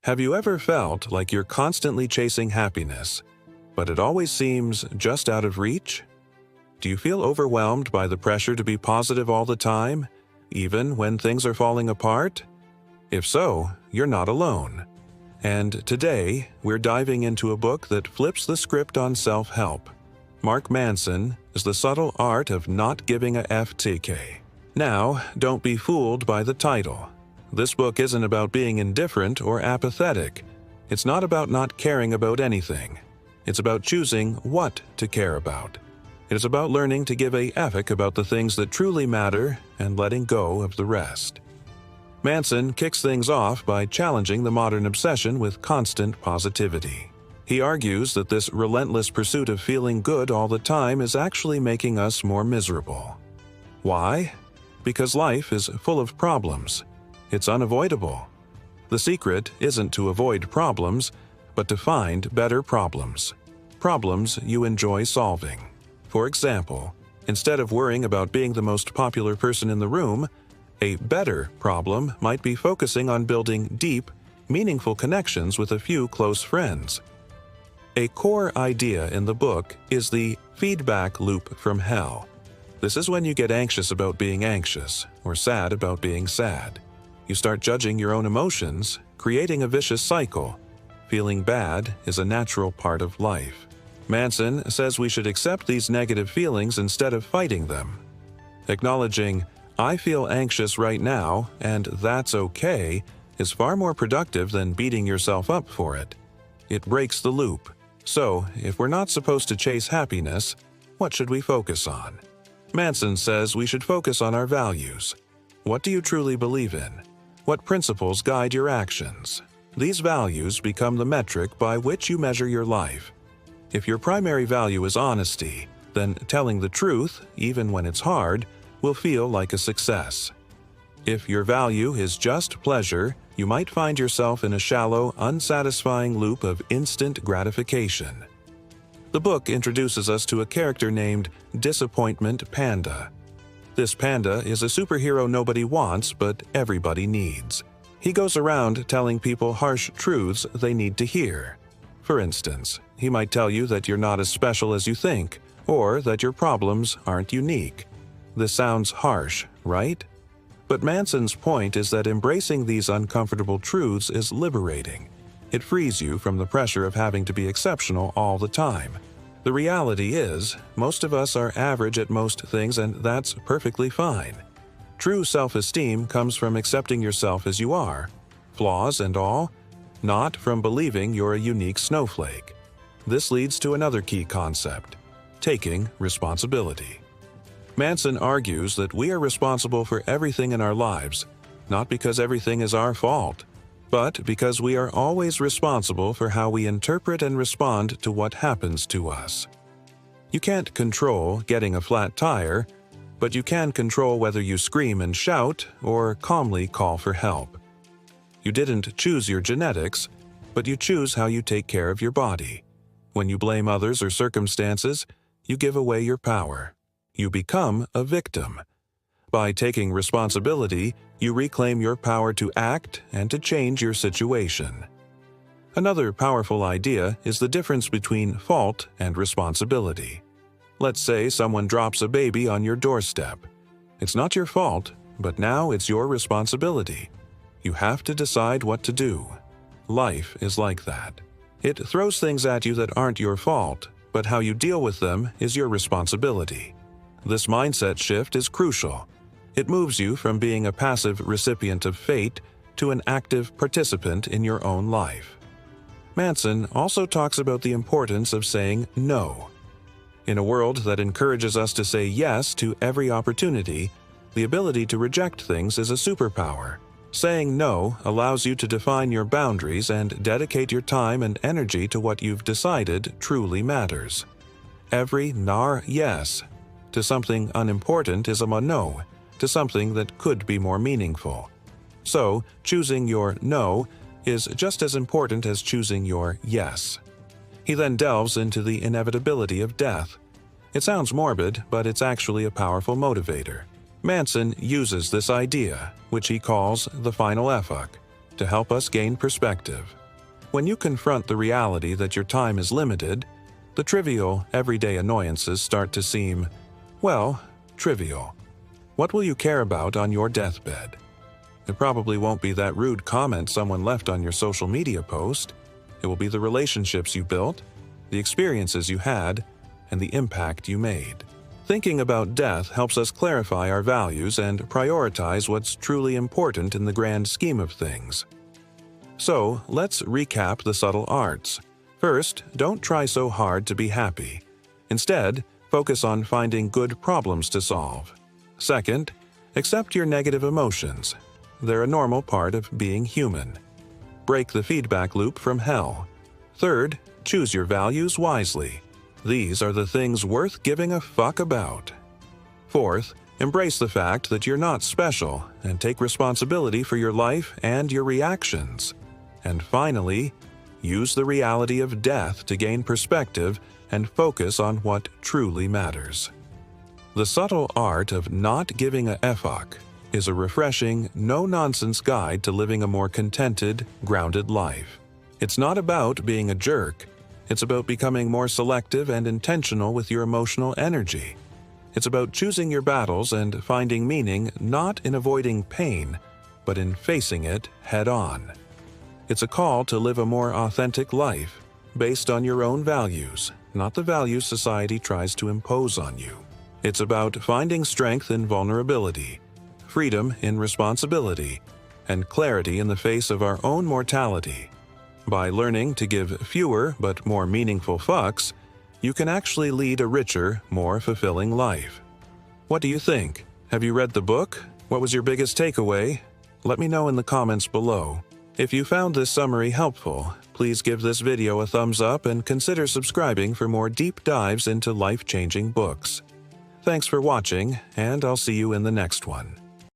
Have you ever felt like you're constantly chasing happiness, but it always seems just out of reach? Do you feel overwhelmed by the pressure to be positive all the time, even when things are falling apart? If so, you're not alone. And today, we're diving into a book that flips the script on self-help. Mark Manson is The Subtle Art of Not Giving a FTK. Now, don't be fooled by the title. This book isn't about being indifferent or apathetic. It's not about not caring about anything. It's about choosing what to care about. It is about learning to give a effic about the things that truly matter and letting go of the rest. Manson kicks things off by challenging the modern obsession with constant positivity. He argues that this relentless pursuit of feeling good all the time is actually making us more miserable. Why? Because life is full of problems. It's unavoidable. The secret isn't to avoid problems, but to find better problems. Problems you enjoy solving. For example, instead of worrying about being the most popular person in the room, a better problem might be focusing on building deep, meaningful connections with a few close friends. A core idea in the book is the feedback loop from hell. This is when you get anxious about being anxious, or sad about being sad. You start judging your own emotions, creating a vicious cycle. Feeling bad is a natural part of life. Manson says we should accept these negative feelings instead of fighting them. Acknowledging, "I feel anxious right now, and that's okay," is far more productive than beating yourself up for it. It breaks the loop. So, if we're not supposed to chase happiness, what should we focus on? Manson says we should focus on our values. What do you truly believe in? What principles guide your actions? These values become the metric by which you measure your life. If your primary value is honesty, then telling the truth, even when it's hard, will feel like a success. If your value is just pleasure, you might find yourself in a shallow, unsatisfying loop of instant gratification. The book introduces us to a character named Disappointment Panda. This panda is a superhero nobody wants, but everybody needs. He goes around telling people harsh truths they need to hear. For instance, he might tell you that you're not as special as you think, or that your problems aren't unique. This sounds harsh, right? But Manson's point is that embracing these uncomfortable truths is liberating. It frees you from the pressure of having to be exceptional all the time. The reality is, most of us are average at most things, and that's perfectly fine. True self-esteem comes from accepting yourself as you are, flaws and all, not from believing you're a unique snowflake. This leads to another key concept: taking responsibility. Manson argues that we are responsible for everything in our lives, not because everything is our fault, but because we are always responsible for how we interpret and respond to what happens to us. You can't control getting a flat tire, but you can control whether you scream and shout or calmly call for help. You didn't choose your genetics, but you choose how you take care of your body. When you blame others or circumstances, you give away your power. You become a victim. By taking responsibility, you reclaim your power to act and to change your situation. Another powerful idea is the difference between fault and responsibility. Let's say someone drops a baby on your doorstep. It's not your fault, but now it's your responsibility. You have to decide what to do. Life is like that. It throws things at you that aren't your fault, but how you deal with them is your responsibility. This mindset shift is crucial. It moves you from being a passive recipient of fate to an active participant in your own life. Manson also talks about the importance of saying no. In a world that encourages us to say yes to every opportunity, the ability to reject things is a superpower. Saying no allows you to define your boundaries and dedicate your time and energy to what you've decided truly matters. Every yes to something unimportant is a no to something that could be more meaningful. So, choosing your no is just as important as choosing your yes. He then delves into the inevitability of death. It sounds morbid, but it's actually a powerful motivator. Manson uses this idea, which he calls the final epoch, to help us gain perspective. When you confront the reality that your time is limited, the trivial, everyday annoyances start to seem, well, trivial. What will you care about on your deathbed? It probably won't be that rude comment someone left on your social media post. It will be the relationships you built, the experiences you had, and the impact you made. Thinking about death helps us clarify our values and prioritize what's truly important in the grand scheme of things. So, let's recap the subtle arts. First, don't try so hard to be happy. Instead, focus on finding good problems to solve. Second, accept your negative emotions. They're a normal part of being human. Break the feedback loop from hell. Third, choose your values wisely. These are the things worth giving a fuck about. Fourth, embrace the fact that you're not special and take responsibility for your life and your reactions. And finally, use the reality of death to gain perspective and focus on what truly matters. The subtle art of not giving a fuck is a refreshing, no-nonsense guide to living a more contented, grounded life. It's not about being a jerk. It's about becoming more selective and intentional with your emotional energy. It's about choosing your battles and finding meaning not in avoiding pain, but in facing it head-on. It's a call to live a more authentic life, based on your own values, not the values society tries to impose on you. It's about finding strength in vulnerability, freedom in responsibility, and clarity in the face of our own mortality. By learning to give fewer but more meaningful fucks, you can actually lead a richer, more fulfilling life. What do you think? Have you read the book? What was your biggest takeaway? Let me know in the comments below. If you found this summary helpful, please give this video a thumbs up and consider subscribing for more deep dives into life-changing books. Thanks for watching, and I'll see you in the next one.